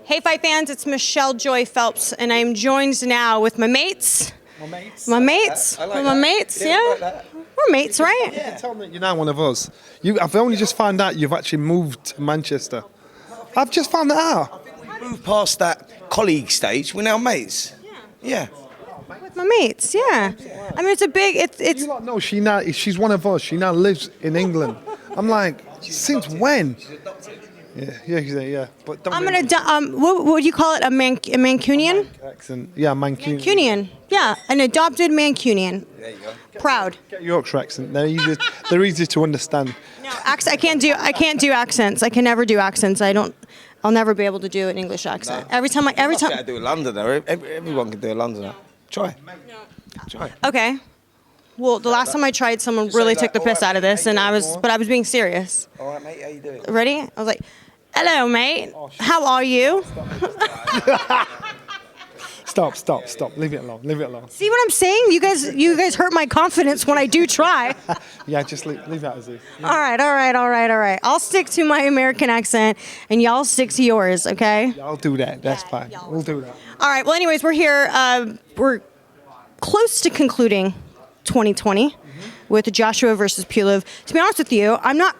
Hey, Fight fans, it's Michelle Joy Phelps, and I'm joined now with my mates. My mates? I like my that. mates, Yeah, yeah? I like that. We're mates, right? Yeah. Tell me you're now one of us. I've only just found out you've actually moved to Manchester. I've just found that out. Moved past that colleague stage. We're now mates. Yeah. With my mates, yeah. I mean, it's a big, it's You lot know she's one of us. She now lives in England. I'm like, since when? Yeah. But don't I'm gonna, what would you call it, a Mancunian? accent. Yeah, Mancunian. Mancunian, yeah, an adopted Mancunian. There you go. Proud. Get Yorkshire accent. They're easy to understand. No, I can't do accents. I can never do accents. I'll never be able to do an English accent. Every time. I do a Londoner. Everyone can do a Londoner. Try. Try. Okay. Well, the last time I tried, someone really took the piss out of this, and I was being serious. All right, mate. How you doing? Ready? I was like, "Hello, mate. How are you?" Stop. Leave it alone. See what I'm saying? You guys hurt my confidence when I do try. Yeah, just leave that as is. All right. I'll stick to my American accent, and y'all stick to yours, okay? I'll do that. That's fine. We'll do that. All right. Well, anyways, we're here. We're close to concluding 2020 with Joshua versus Pulev. To be honest with you, I'm not.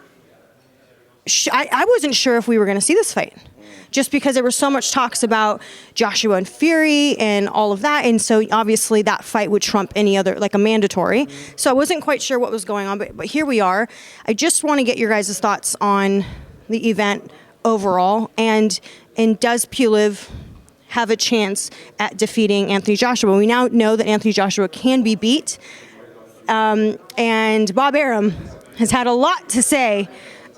I wasn't sure if we were going to see this fight, just because there was so much talks about Joshua and Fury and all of that, and so obviously that fight would trump any other, like a mandatory. So I wasn't quite sure what was going on, but here we are. I just want to get your guys' thoughts on the event overall, and does Pulev have a chance at defeating Anthony Joshua? We now know that Anthony Joshua can be beat. And Bob Arum has had a lot to say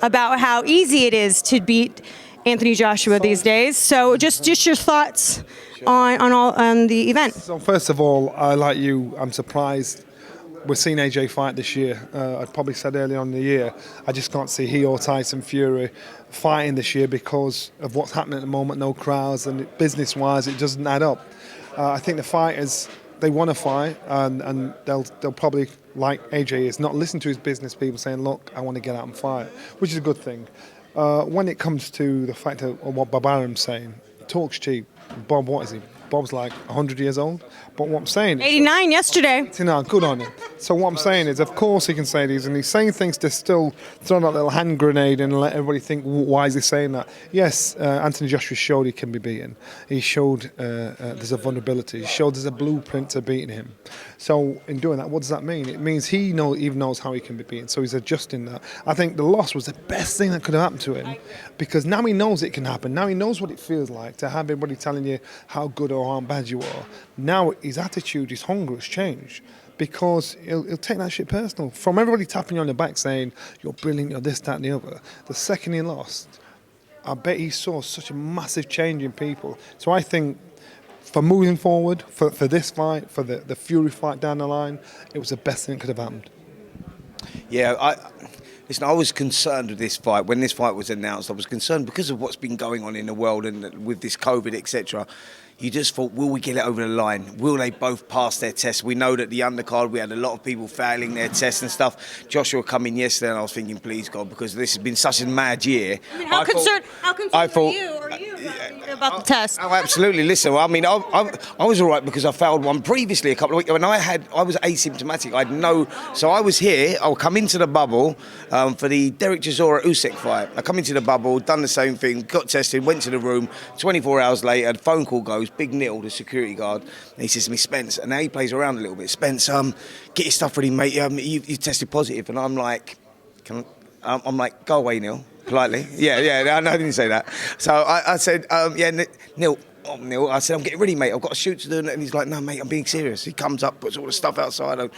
about how easy it is to beat Anthony Joshua these days. So just your thoughts on the event. So first of all, like you, I'm surprised we're seeing AJ fight this year. I probably said earlier on in the year, I just can't see he or Tyson Fury fighting this year because of what's happening at the moment, no crowds, and business-wise it doesn't add up. I think the fighters, they want to fight, and they'll probably, like AJ is, not listen to his business people saying, look, I want to get out and fight, which is a good thing. When it comes to the fact of what Bob Arum's saying, he talks cheap. Bob, what is he? Bob's like 100 years old. But what I'm saying is... 89 yesterday. 89, good on him. So what I'm saying is, of course he can say these, and he's saying things to still throw that little hand grenade and let everybody think, why is he saying that? Yes, Anthony Joshua showed he can be beaten. He showed there's a vulnerability. He showed there's a blueprint to beating him. So in doing that, what does that mean? It means he even knows how he can be beaten, so he's adjusting that. I think the loss was the best thing that could have happened to him, because now he knows it can happen. Now he knows what it feels like to have everybody telling you how good or how bad you are. Now his attitude, his hunger has changed, because he'll take that shit personal. From everybody tapping you on the back saying, you're brilliant, you're this, that and the other, the second he lost, I bet he saw such a massive change in people. So I think for moving forward, for this fight, for the Fury fight down the line, it was the best thing that could have happened. Yeah, listen, I was concerned with this fight. When this fight was announced, I was concerned because of what's been going on in the world and with this COVID, etc. You just thought, will we get it over the line? Will they both pass their tests? We know that the undercard, we had a lot of people failing their tests and stuff. Joshua come in yesterday, and I was thinking, please God, because this has been such a mad year. I mean, how concerned are you about the test? Oh, absolutely. Listen, I mean, I was all right because I failed one previously a couple of weeks, and I was asymptomatic. So I was here. I'll come into the bubble for the Derek Chisora Usyk fight. I come into the bubble, done the same thing, got tested, went to the room. 24 hours later, the phone call goes. Big Neil, the security guard, and he says to me, Spence, and now he plays around a little bit. Spence, get your stuff ready, mate. You tested positive, and I'm like, I'm like, go away, Neil, politely. Yeah. No, I didn't say that. So I said, Neil. Oh, Neil, I said, I'm getting ready, mate. I've got a shoot to do, and he's like, no, mate, I'm being serious. He comes up, puts all the stuff outside.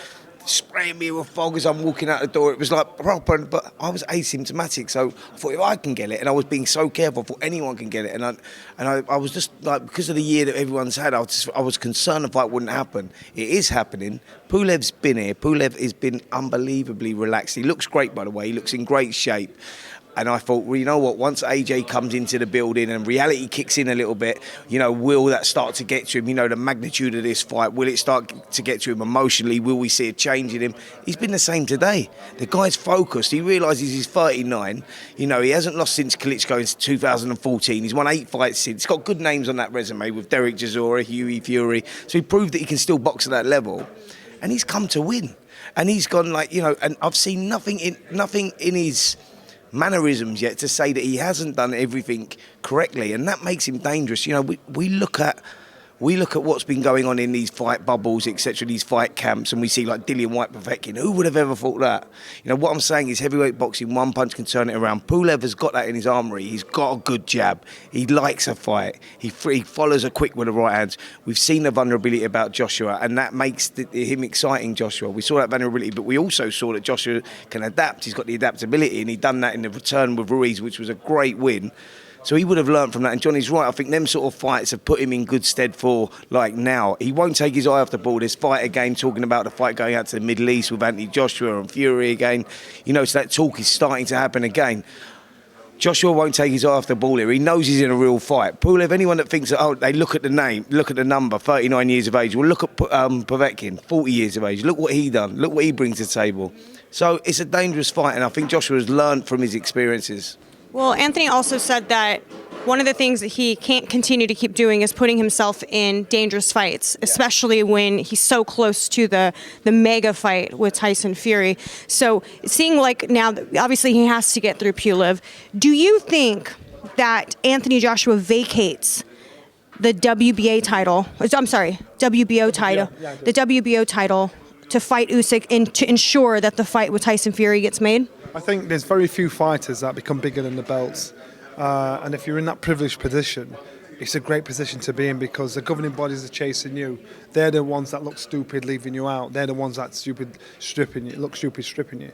Spraying me with fog as I'm walking out the door. It was like proper, but I was asymptomatic, so I thought if I can get it, and I was being so careful, I thought anyone can get it, and I was just like, because of the year that everyone's had, I was concerned the fight wouldn't happen. It is happening. Pulev's been here. Pulev has been unbelievably relaxed. He looks great, by the way. He looks in great shape. And I thought, well, you know what, once AJ comes into the building and reality kicks in a little bit, you know, will that start to get to him? You know, the magnitude of this fight, will it start to get to him emotionally? Will we see a change in him? He's been the same today. The guy's focused. He realises he's 39. You know, he hasn't lost since Klitschko in 2014. He's won 8 fights since. He's got good names on that resume with Derek Chisora, Hughie Fury. So he proved that he can still box at that level. And he's come to win. And he's gone like, you know, and I've seen nothing in his mannerisms yet to say that he hasn't done everything correctly, and that makes him dangerous. You know, we look at what's been going on in these fight bubbles, etc., these fight camps, and we see like Dillian White Povetkin. Who would have ever thought that? You know, what I'm saying is heavyweight boxing, one punch can turn it around. Pulev has got that in his armoury. He's got a good jab. He likes a fight. He follows a quick with the right hands. We've seen the vulnerability about Joshua, and that makes him exciting, Joshua. We saw that vulnerability, but we also saw that Joshua can adapt. He's got the adaptability, and he done that in the return with Ruiz, which was a great win. So he would have learned from that. And Johnny's right. I think them sort of fights have put him in good stead for, like, now. He won't take his eye off the ball. This fight again, talking about the fight going out to the Middle East with Anthony Joshua and Fury again. You know, so that talk is starting to happen again. Joshua won't take his eye off the ball here. He knows he's in a real fight. Pulev, anyone that thinks that, oh, they look at the name, look at the number, 39 years of age. Well, look at Povetkin, 40 years of age. Look what he done. Look what he brings to the table. So it's a dangerous fight, and I think Joshua has learned from his experiences. Well, Anthony also said that one of the things that he can't continue to keep doing is putting himself in dangerous fights, especially when he's so close to the mega fight with Tyson Fury. So seeing like now, obviously he has to get through Pulev. Do you think that Anthony Joshua vacates the WBA title? I'm sorry, WBO title. The WBO title to fight Usyk and to ensure that the fight with Tyson Fury gets made? I think there's very few fighters that become bigger than the belts. And if you're in that privileged position, it's a great position to be in because the governing bodies are chasing you. They're the ones that look stupid leaving you out. They're the ones that stripping you.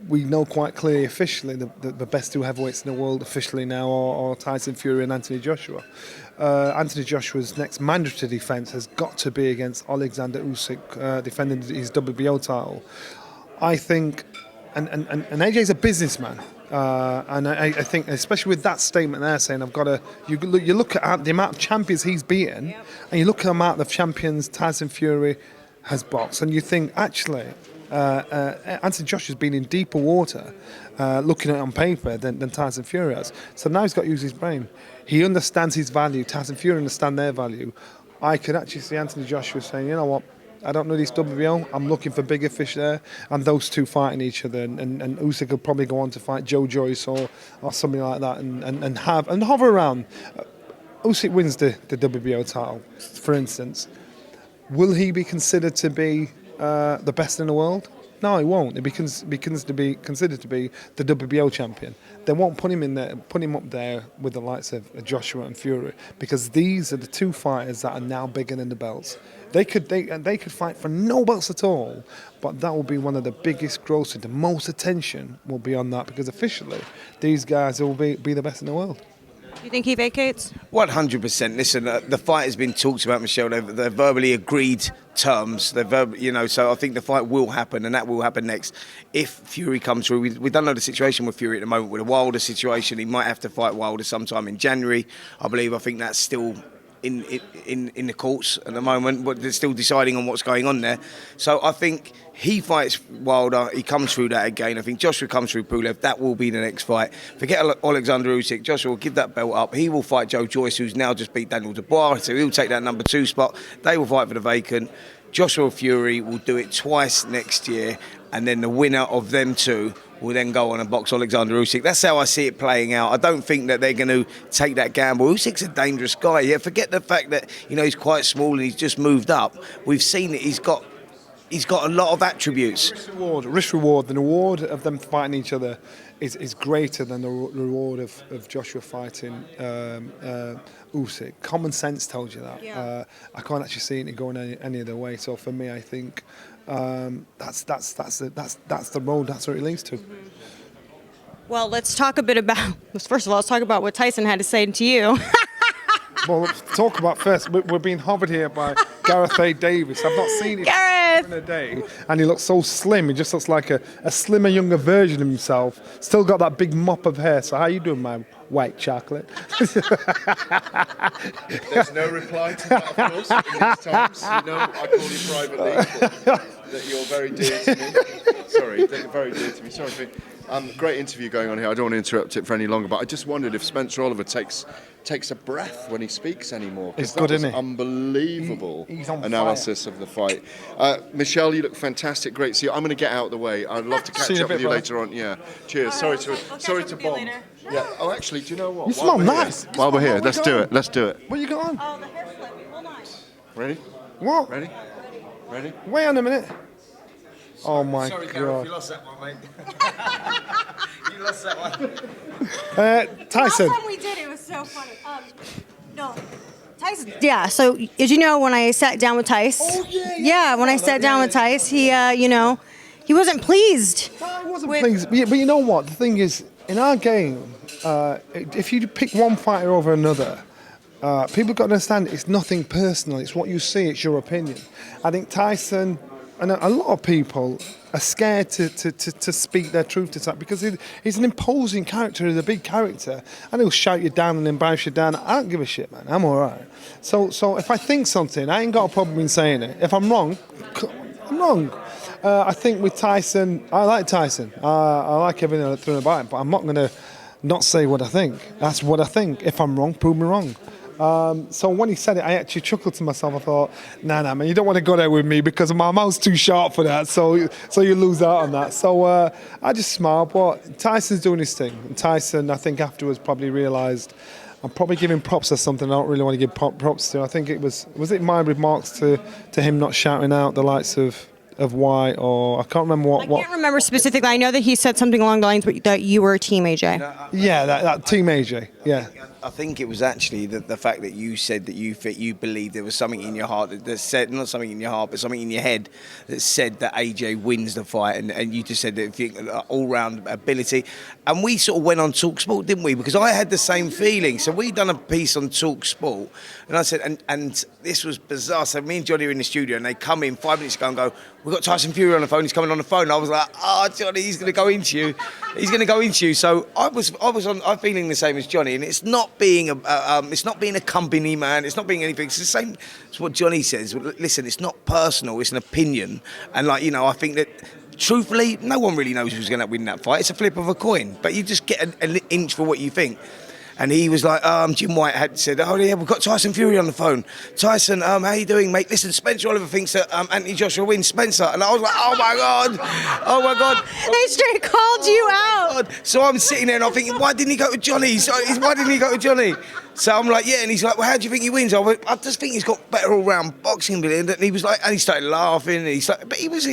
We know quite clearly officially the best 2 heavyweights in the world officially now are Tyson Fury and Anthony Joshua. Anthony Joshua's next mandatory defence has got to be against Alexander Usyk, defending his WBO title. I think, and AJ's a businessman. And I think, especially with that statement there, saying I've got to, you look at the amount of champions he's beaten, and you look at the amount of champions Tyson Fury has boxed, and you think actually Anthony Joshua's been in deeper water, looking at it on paper than Tyson Fury has. So now he's got to use his brain. He understands his value. Tyson Fury understands their value. I could actually see Anthony Joshua saying, you know what? I don't know this WBO. I'm looking for bigger fish there, and those two fighting each other. And Usyk could probably go on to fight Joe Joyce or something like that, and hover around. Usyk wins the WBO title, for instance. Will he be considered to be the best in the world? No, he won't. He becomes to be considered to be the WBO champion. They won't put him up there with the likes of Joshua and Fury because these are the 2 fighters that are now bigger than the belts. They could fight for no belts at all, but that will be one of the biggest grosses. The most attention will be on that because officially these guys will be the best in the world. Do you think he vacates? 100%. Listen, the fight has been talked about, Michelle. They've verbally agreed terms. So I think the fight will happen, and that will happen next. If Fury comes through, we don't know the situation with Fury at the moment. With a Wilder situation, he might have to fight Wilder sometime in January, I believe. I think that's still in the courts at the moment, but they're still deciding on what's going on there. So I think he fights Wilder, he comes through that again. I think Joshua comes through Pulev, that will be the next fight. Forget Alexander Usyk, Joshua will give that belt up. He will fight Joe Joyce, who's now just beat Daniel Dubois, so he'll take that number 2 spot. They will fight for the vacant. Joshua Fury will do it twice next year, and then the winner of them 2 will then go on and box Alexander Usyk. That's how I see it playing out. I don't think that they're going to take that gamble. Usyk's a dangerous guy. Yeah, forget the fact that he's quite small and he's just moved up. We've seen that he's got a lot of attributes. Risk reward. The reward of them fighting each other is greater than the reward of Joshua fighting Usyk. Common sense tells you that. Yeah. I can't actually see it going any other way. So for me, I think that's the road. That's where it leads to. Mm-hmm. Well, let's talk a bit about. First of all, let's talk about what Tyson had to say to you. Well, let's talk about first. We're being hovered here by Gareth A. Davis. I've not seen it. Gareth. in a day, and he looks so slim. He just looks like a slimmer, younger version of himself. Still got that big mop of hair. So how you doing, my white chocolate? There's no reply to that, of course, in these times. You know, I call you privately, that you're very dear to me. Sorry, that you're very dear to me. Sorry for great interview going on here. I don't want to interrupt it for any longer, but I just wondered if Spencer Oliver takes a breath when he speaks anymore. It's good, isn't he? Unbelievable He's on analysis of the fight. Michelle, you look fantastic. Great to see you. I'm going to get out of the way. I'd love to catch up with you later on. Yeah. Cheers. Sorry to bomb. Yeah. Oh, actually, do you know what? You smell nice. While we're here, let's do it. Let's do it. What you got on? Oh, the hair flip. Hold on. Ready? What? Ready? Wait on a minute. Oh my Sorry, God. Gareth, you lost that one, mate. You lost that one. Tyson. Last time we did it was so funny. No. Tyson. Yeah. So as you know, when I sat down with Tice. Oh, yeah. When I sat down with Tice, he, he wasn't pleased. I wasn't pleased. But you know what? The thing is, in our game, if you pick one fighter over another, people got to understand it's nothing personal. It's what you see. It's your opinion. I think Tyson and a lot of people are scared to speak their truth to that because he's an imposing character. He's a big character, and he'll shout you down and embarrass you down. I don't give a shit, man. I'm all right. So if I think something, I ain't got a problem in saying it. If I'm wrong, I'm wrong. I think with Tyson, I like Tyson. I like everything about him, but I'm not going to not say what I think. That's what I think. If I'm wrong, prove me wrong. So when he said it, I actually chuckled to myself. I thought, nah, man, you don't want to go there with me because my mouth's too sharp for that. So you lose out on that. So I just smiled. But Tyson's doing his thing. And Tyson, I think afterwards probably realised I'm probably giving props to something I don't really want to give props to. I think it was it my remarks to him not shouting out the likes of why, or I can't remember what. I can't remember specifically. I know that he said something along the lines that you were Team AJ. Yeah, that Team AJ. Yeah. I think it was actually the fact that you said that you believed there was something in your heart that said, not something in your heart, but something in your head that said that AJ wins the fight, and you just said that if you all-round ability. And we sort of went on TalkSport, didn't we? Because I had the same feeling. So we done a piece on TalkSport, and I said, and this was bizarre. So me and Johnny are in the studio, and they come in 5 minutes ago and go, we've got Tyson Fury on the phone. He's coming on the phone. And I was like, Johnny, he's going to go into you. He's going to go into you. So I'm feeling the same as Johnny, and it's not being a company man. It's not being anything. It's the same as what Johnny says. Listen, it's not personal. It's an opinion, and I think that. Truthfully, no one really knows who's going to win that fight. It's a flip of a coin, but you just get an inch for what you think. And he was like, Jim White had said, oh yeah, we've got Tyson Fury on the phone. Tyson, how you doing, mate? Listen, Spencer Oliver thinks that Anthony Joshua wins. Spencer. And I was like, oh my God. They straight called you out. God. So I'm sitting there and I'm thinking, why didn't he go to Johnny? So I'm like, yeah, and he's like, well, how do you think he wins? I just think he's got better all-round boxing, and he was like, and he started laughing, and he's like, but he was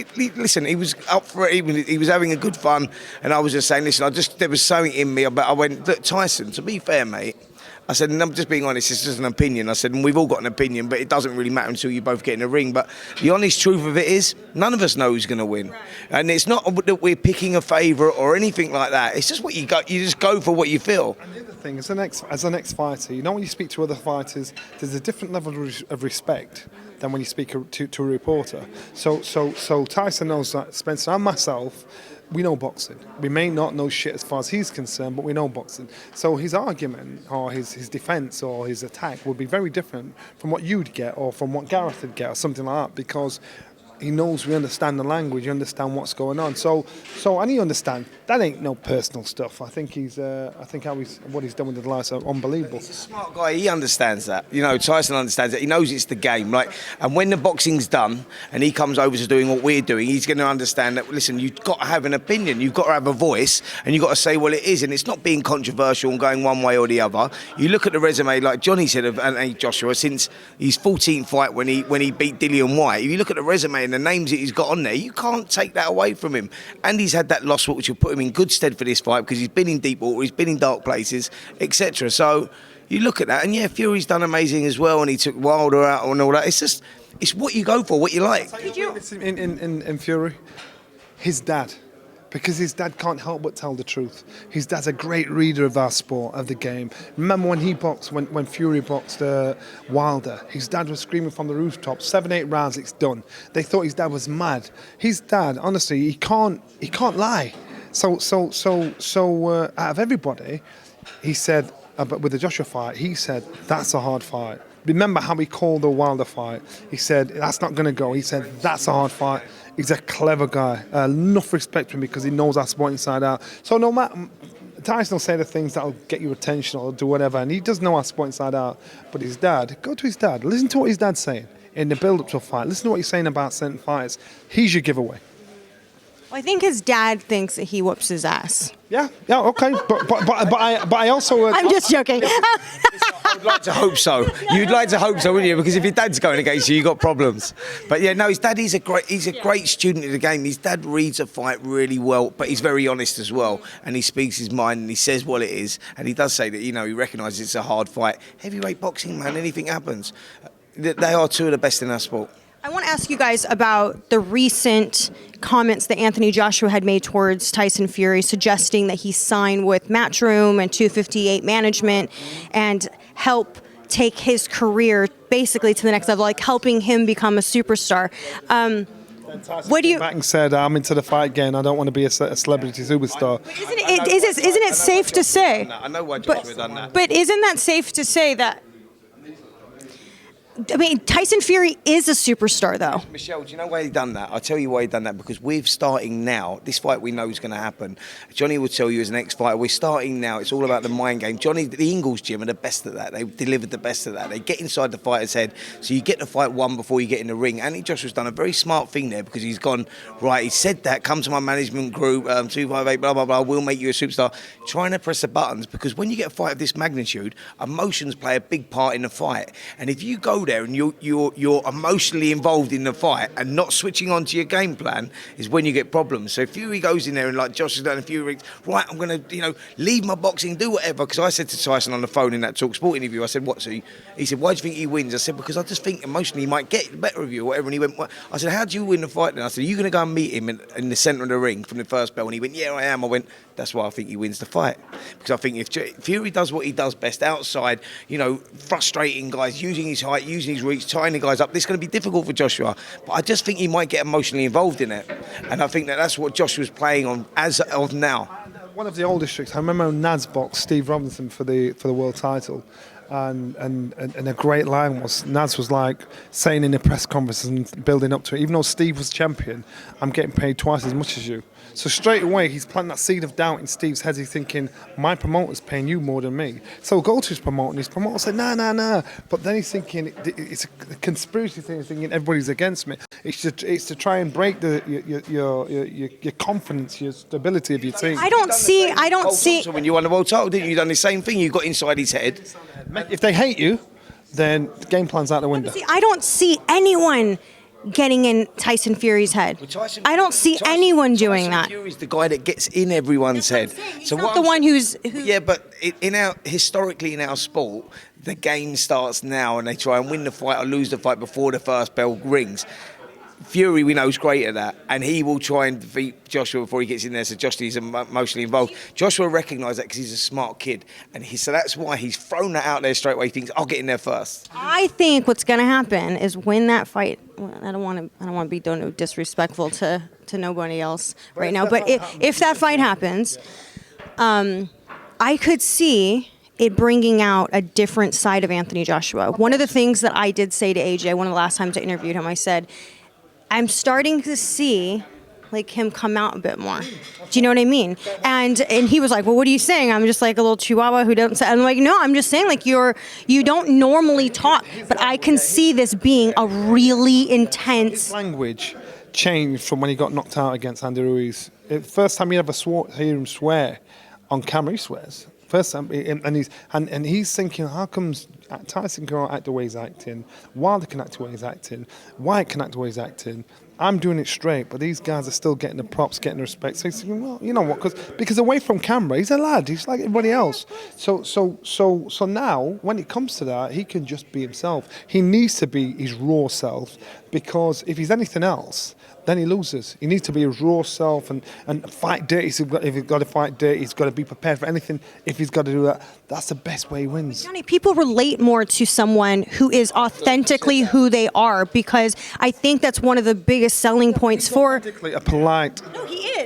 up for it, he was having a good fun, and I was just saying, listen, there was something in me, but I went, look, Tyson, to be fair, mate, I said, and I'm just being honest, it's just an opinion. I said, and we've all got an opinion, but it doesn't really matter until you both get in the ring. But the honest truth of it is, none of us know who's going to win. Right. And it's not that we're picking a favourite or anything like that. It's just what you got. You just go for what you feel. And the other thing, as an ex-fighter, when you speak to other fighters, there's a different level of respect than when you speak to a reporter. So Tyson knows that Spencer and myself, we know boxing. We may not know shit as far as he's concerned, but we know boxing. So his argument or his defence or his attack would be very different from what you'd get or from what Gareth would get or something like that, because he knows we understand the language, you understand what's going on. So and he understands that ain't no personal stuff. I think what he's done with the lights are unbelievable. He's a smart guy. He understands that. Tyson understands it. He knows it's the game. And when the boxing's done and he comes over to doing what we're doing, he's going to understand that. Listen, you've got to have an opinion. You've got to have a voice, and you've got to say what it is. And it's not being controversial and going one way or the other. You look at the resume, like Johnny said of Anthony Joshua, since his 14th fight when he beat Dillian White. If you look at the resume and the names that he's got on there, you can't take that away from him. And he's had that loss, which will put him in good stead for this fight, because he's been in deep water, he's been in dark places, etc. So you look at that, and yeah, Fury's done amazing as well, and he took Wilder out and all that. It's what you go for, what you like. In Fury, his dad because his dad can't help but tell the truth. His dad's a great reader of our sport, of the game. Remember when he boxed, when Fury boxed Wilder, his dad was screaming from the rooftop, 7-8 rounds, it's done. They thought his dad was mad. His dad, honestly, he can't lie. So out of everybody, he said, but with the Joshua fight, he said, that's a hard fight. Remember how he called the Wilder fight? He said, that's not going to go. He said, that's a hard fight. He's a clever guy. Enough respect for him because he knows our sport inside out. So no matter, Tyson will say the things that'll get your attention or do whatever, and he does know our sport inside out. But his dad, go to his dad. Listen to what his dad's saying in the build-up to a fight. Listen to what he's saying about certain fighters. He's your giveaway. Well, I think his dad thinks that he whoops his ass. Yeah, okay, but I also. I'm just joking. I'd like to hope so. You'd like to hope so, wouldn't you? Because if your dad's going against you, you got problems. But yeah, no, his dad is he's a great student of the game. His dad reads a fight really well, but he's very honest as well, and he speaks his mind and he says what it is, and he does say that he recognises it's a hard fight. Heavyweight boxing, man, anything happens. They are two of the best in our sport. I want to ask you guys about the recent comments that Anthony Joshua had made towards Tyson Fury, suggesting that he sign with Matchroom and 258 Management and help take his career basically to the next level, like helping him become a superstar. What do you? Back and said, I'm into the fight game. I don't want to be a celebrity superstar. Isn't it safe to say? I know why Joshua done that. But isn't that safe to say that? I mean, Tyson Fury is a superstar, though. Michelle, do you know why he done that? I'll tell you why he done that, because we're starting now. This fight we know is going to happen. Johnny will tell you as an ex-fighter, we're starting now. It's all about the mind game. Johnny, the Ingalls gym are the best at that. They've delivered the best at that. They get inside the fighter's head, so you get the fight won before you get in the ring. Anthony Joshua's done a very smart thing there, because he's gone, right, he said that, come to my management group, 258, blah, blah, blah, we'll make you a superstar. Trying to press the buttons, because when you get a fight of this magnitude, emotions play a big part in the fight. And if you go there and you're emotionally involved in the fight and not switching on to your game plan, is when you get problems. So Fury goes in there and like Josh has done a few weeks, right, I'm going to, leave my boxing, do whatever. Because I said to Tyson on the phone in that Talk Sport interview, I said, what? So he said, why do you think he wins? I said, because I just think emotionally he might get the better of you or whatever. And he went, what? I said, how do you win the fight then? I said, are you going to go and meet him in the centre of the ring from the first bell? And he went, yeah, I am. I went, that's why I think he wins the fight. Because I think if Fury does what he does best outside, frustrating guys, using his height, using his reach, tying the guys up, this is going to be difficult for Joshua. But I just think he might get emotionally involved in it. And I think that's what Joshua's playing on as of now. One of the oldest tricks, I remember when Naz boxed Steve Robinson for the world title. And a great line was, Naz was like saying in the press conference and building up to it, even though Steve was champion, I'm getting paid twice as much as you. So straight away, he's planting that seed of doubt in Steve's head. He's thinking, my promoter's paying you more than me. So he'll go to his promoter, and his promoter said, nah. But then he's thinking, it's a conspiracy thing, he's thinking everybody's against me. It's to try and break your confidence, your stability of your team. I don't see. So when you won the world title, didn't you? Done the same thing. You got inside his head. If they hate you, then the game plan's out the window. See, I don't see anyone getting in Tyson Fury's head. I don't see anyone doing that. Tyson Fury's the guy that gets in everyone's head. He's not the one who's... Yeah, but historically in our sport, the game starts now and they try and win the fight or lose the fight before the first bell rings. Fury, we know, is great at that, and he will try and defeat Joshua before he gets in there, so Joshua is emotionally involved. Joshua recognised that because he's a smart kid, and so that's why he's thrown that out there straight away. He thinks, I'll get in there first. I think what's going to happen is when that fight... Well, I don't want to be disrespectful to nobody else right now, but if that fight happens, I could see it bringing out a different side of Anthony Joshua. One of the things that I did say to AJ, one of the last times I interviewed him, I said, I'm starting to see like him come out a bit more. Do you know what I mean? And he was like, well, what are you saying? I'm just like a little chihuahua who doesn't say. I'm like, no, I'm just saying like you don't normally talk, but I can see this being a really intense. His language changed from when he got knocked out against Andy Ruiz. First time you ever hear him swear on camera, he swears. First time, and he's thinking, how comes Tyson can act the way he's acting, Wilder can act the way he's acting, Wyatt can act the way he's acting. I'm doing it straight, but these guys are still getting the props, getting the respect. So he's thinking, well, you know what? Because away from camera, he's a lad. He's like everybody else. So now, when it comes to that, he can just be himself. He needs to be his raw self, because if he's anything else, then he loses. He needs to be his raw self and fight dirty. If he's got to fight dirty, he's got to be prepared for anything. If he's got to do that, that's the best way he wins. Johnny, people relate more to someone who is authentically who they are, because I think that's one of the biggest selling points for. Authentically a polite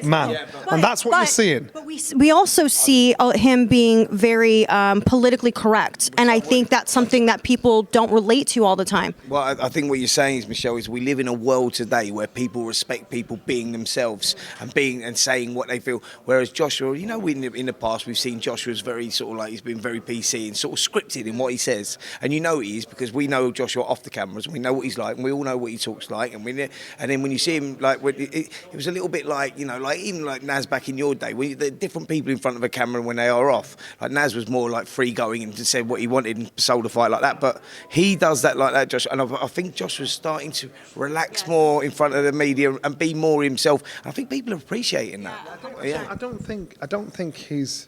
man, and that's what you're seeing. But we also see him being very politically correct, and I think that's something that people don't relate to all the time. Well, I think what you're saying is, Michelle, is we live in a world today where people respect people being themselves and saying what they feel. Whereas Joshua, you know, in the past we've seen Joshua's very sort of like, he's been very PC and sort of scripted in what he says, and you know he is, because we know Joshua off the cameras, and we know what he's like, and we all know what he talks like, and then when you see him, like, it was a little bit like, you know, like even like Naz back in your day, when the different people in front of a camera when they are off. Like Naz was more like free going and just said what he wanted and sold a fight like that, but he does that like that, Josh. And I think Josh was starting to relax more in front of the media and be more himself. I think people are appreciating that. I don't think he's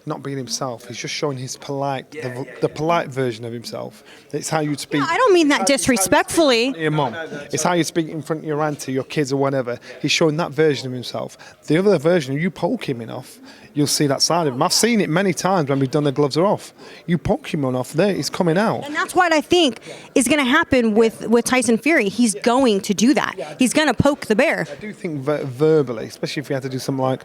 not being himself. He's just showing his polite, the polite version of himself. It's how you speak. Yeah, I don't mean that disrespectfully. Your mom. It's how you speak in front of your auntie, your kids, or whatever. He's showing that version of himself. The other version, you poke him enough, you'll see that side of him. I've seen it many times when we've done The Gloves Are Off. You poke him enough, there, he's coming out. And that's what I think is going to happen with Tyson Fury. He's going to do that. He's going to poke the bear. I do think verbally, especially if you had to do something like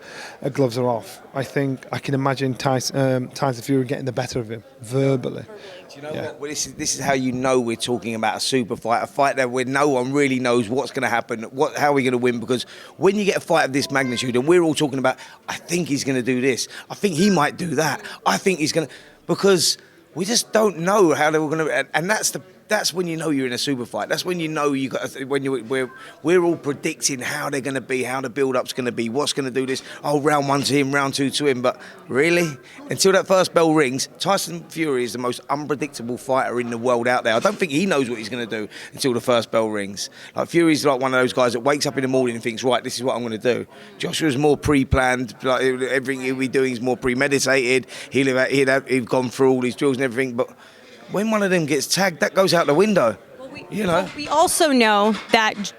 Gloves Are Off, I think I can imagine Tyson Fury getting the better of him verbally. Do you know what? Well, this is how you know we're talking about a super fight, a fight that where no one really knows what's going to happen, how we're going to win. Because when you get a fight of this magnitude, and we're all talking about, I think he's going to do this, I think he might do that, I think he's going to, because we just don't know how they're going to, and that's when you know you're in a super fight. That's when you know we're all predicting how they're going to be, how the build-up's going to be, what's going to do this. Oh, round one to him, round two to him. But really, until that first bell rings, Tyson Fury is the most unpredictable fighter in the world out there. I don't think he knows what he's going to do until the first bell rings. Like Fury's like one of those guys that wakes up in the morning and thinks, right, this is what I'm going to do. Joshua's more pre-planned. Like everything he'll be doing is more premeditated. He'll gone through all his drills and everything, but when one of them gets tagged, that goes out the window. Well, we also know that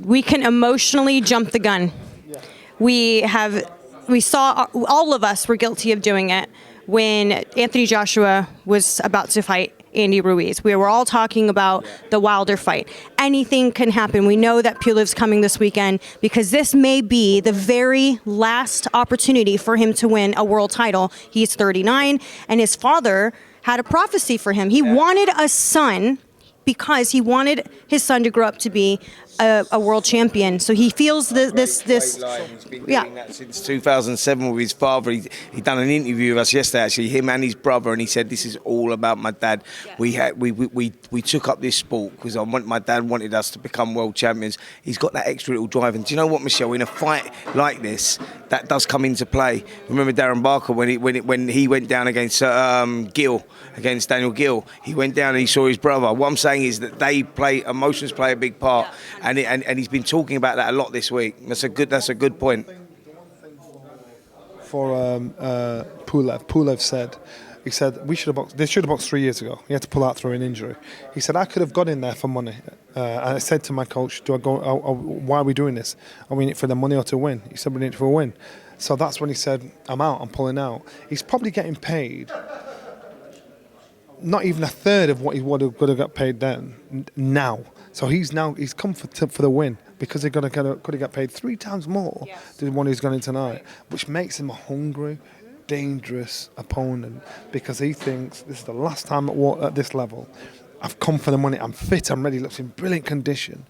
we can emotionally jump the gun. Yeah. We saw, all of us were guilty of doing it when Anthony Joshua was about to fight Andy Ruiz. We were all talking about the Wilder fight. Anything can happen. We know that Pulev's coming this weekend because this may be the very last opportunity for him to win a world title. He's 39, and his father had a prophecy for him. He wanted a son because he wanted his son to grow up to be a world champion. So he feels this. He's been doing that since 2007 with his father. He done an interview with us yesterday, actually, him and his brother, and he said, "This is all about my dad." Yeah. We took up this sport because my dad wanted us to become world champions. He's got that extra little drive, and do you know what, Michelle? In a fight like this, that does come into play. Remember Darren Barker when he went down against against Daniel Gill. He went down and he saw his brother. What I'm saying is that emotions play a big part. Yeah. And he's been talking about that a lot this week. That's a good point. For Pulev said, he said they should have boxed 3 years ago. He had to pull out through an injury. He said I could have got in there for money. And I said to my coach, why are we doing this? Are we in it for the money or to win? He said we're in it for a win. So that's when he said, I'm out, I'm pulling out. He's probably getting paid not even a third of what he would have got paid then now. So he's come for the win because could have got paid 3 times more than the one he's gone in tonight, which makes him a hungry, dangerous opponent because he thinks this is the last time at this level. I've come for the money. I'm fit. I'm ready. He looks in brilliant condition.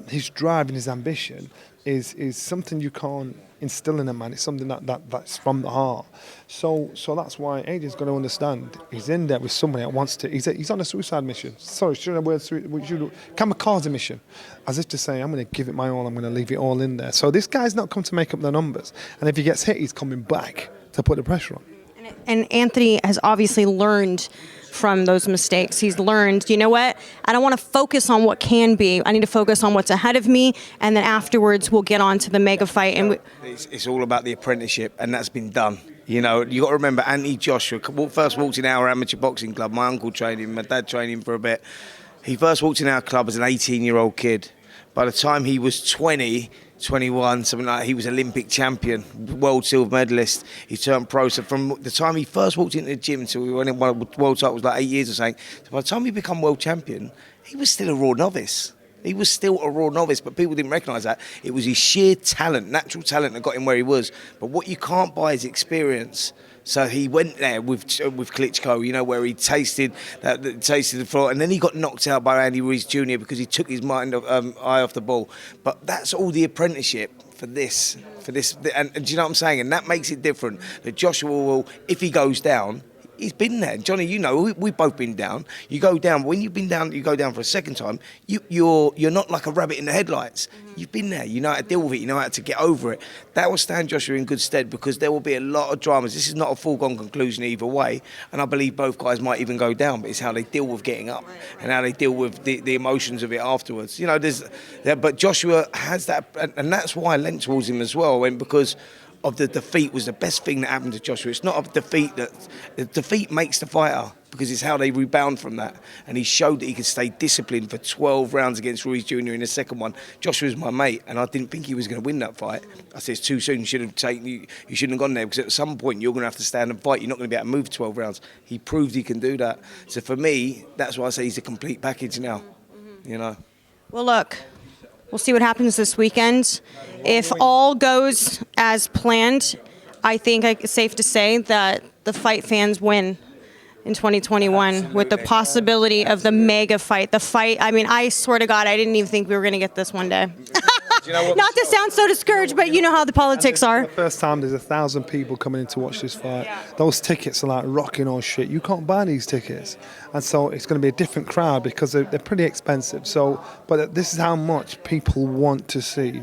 His drive and his ambition is something you can't instill in a man. It's something that's from the heart. So that's why Adrian's going to understand. He's in there with somebody that wants to. He's on a suicide mission. Sorry, shouldn't I word kamikaze mission, as if to say, I'm going to give it my all. I'm going to leave it all in there. So this guy's not come to make up the numbers. And if he gets hit, he's coming back to put the pressure on. And Anthony has obviously learned from those mistakes. He's learned, you know what? I don't want to focus on what can be. I need to focus on what's ahead of me, and then afterwards we'll get on to the mega fight. And it's all about the apprenticeship, and that's been done. You know, you got to remember, Anthony Joshua first walked in our amateur boxing club. My uncle trained him, my dad trained him for a bit. He first walked in our club as an 18-year-old kid. by the time he was 20, 21, something like that, he was Olympic champion, world silver medalist. He turned pro. So from the time he first walked into the gym until we won in one world title was like 8 years or something. So by the time he became world champion, he was still a raw novice. He was still a raw novice, but people didn't recognise that. It was his sheer talent, natural talent that got him where he was. But what you can't buy is experience. So he went there with Klitschko, you know, where he tasted the floor, and then he got knocked out by Andy Ruiz Jr. because he took his eye off the ball. But that's all the apprenticeship for this, and do you know what I'm saying? And that makes it different. That Joshua will, if he goes down, he's been there. Johnny, you know, we've both been down. You go down. When you've been down, you go down for a second time. You're not like a rabbit in the headlights. You've been there. You know how to deal with it. You know how to get over it. That will stand Joshua in good stead because there will be a lot of dramas. This is not a foregone conclusion either way. And I believe both guys might even go down, but it's how they deal with getting up and how they deal with the emotions of it afterwards. You know, but Joshua has that, and that's why I leant towards him as well, because of the defeat was the best thing that happened to Joshua. It's not a defeat the defeat makes the fighter because it's how they rebound from that. And he showed that he could stay disciplined for 12 rounds against Ruiz Jr. in the second one. Joshua's my mate, and I didn't think he was going to win that fight. I said it's too soon. You shouldn't have gone there because at some point you're going to have to stand and fight. You're not going to be able to move 12 rounds. He proved he can do that. So for me, that's why I say he's a complete package now. You know. Well, look. We'll see what happens this weekend. If all goes as planned, I think it's safe to say that the fight fans win in 2021 with the possibility of the mega fight. The fight, I mean, I swear to God, I didn't even think we were going to get this one day. Not to sound so discouraged, but you know how the politics are. The first time there's 1,000 people coming in to watch this fight. Those tickets are like rocking or shit. You can't buy these tickets. And so it's going to be a different crowd because they're pretty expensive. So, but this is how much people want to see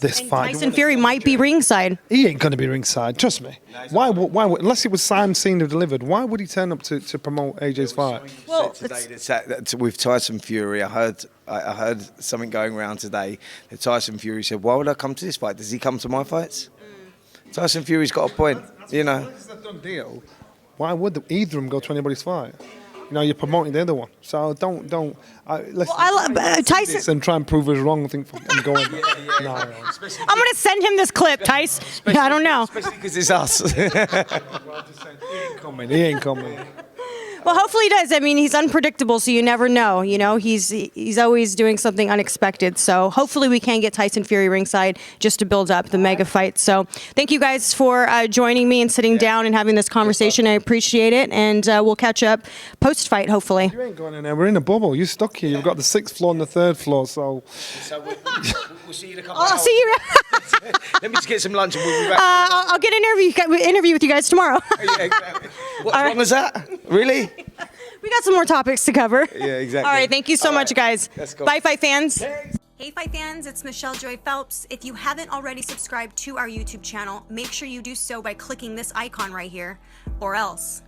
this fight. Tyson Fury might be ringside. He ain't going to be ringside, trust me. Why would, unless it was Simon Cena delivered, why would he turn up to promote AJ's fight? Well, today that with Tyson Fury, I heard something going around today that Tyson Fury said, why would I come to this fight? Does he come to my fights? Tyson Fury's got a point, you know. This is a done deal. Why would either of them go to anybody's fight? You know, you're promoting the other one, so don't. Let's Tyson and try and prove us wrong. I think I'm going. No. I'm going to send him this clip, Tice. I don't know. Especially because it's us. He ain't coming. Well, hopefully he does. I mean, he's unpredictable, so you never know. You know, he's always doing something unexpected. So hopefully we can get Tyson Fury ringside just to build up the mega fight. So thank you guys for joining me and sitting down and having this conversation. I appreciate it, and we'll catch up post-fight, hopefully. You ain't going in there. We're in a bubble. You're stuck here. You've got the 6th floor and the 3rd floor, so... We'll see you in a couple I'll see you. Let me just get some lunch and we'll be back. I'll get an interview with you guys tomorrow. Yeah, exactly. What long is that? Really? We got some more topics to cover. Yeah, exactly. All right, thank you so much, guys. Let's go. Bye, Fight fans. Hey, Fight fans, it's Michelle Joy Phelps. If you haven't already subscribed to our YouTube channel, make sure you do so by clicking this icon right here, or else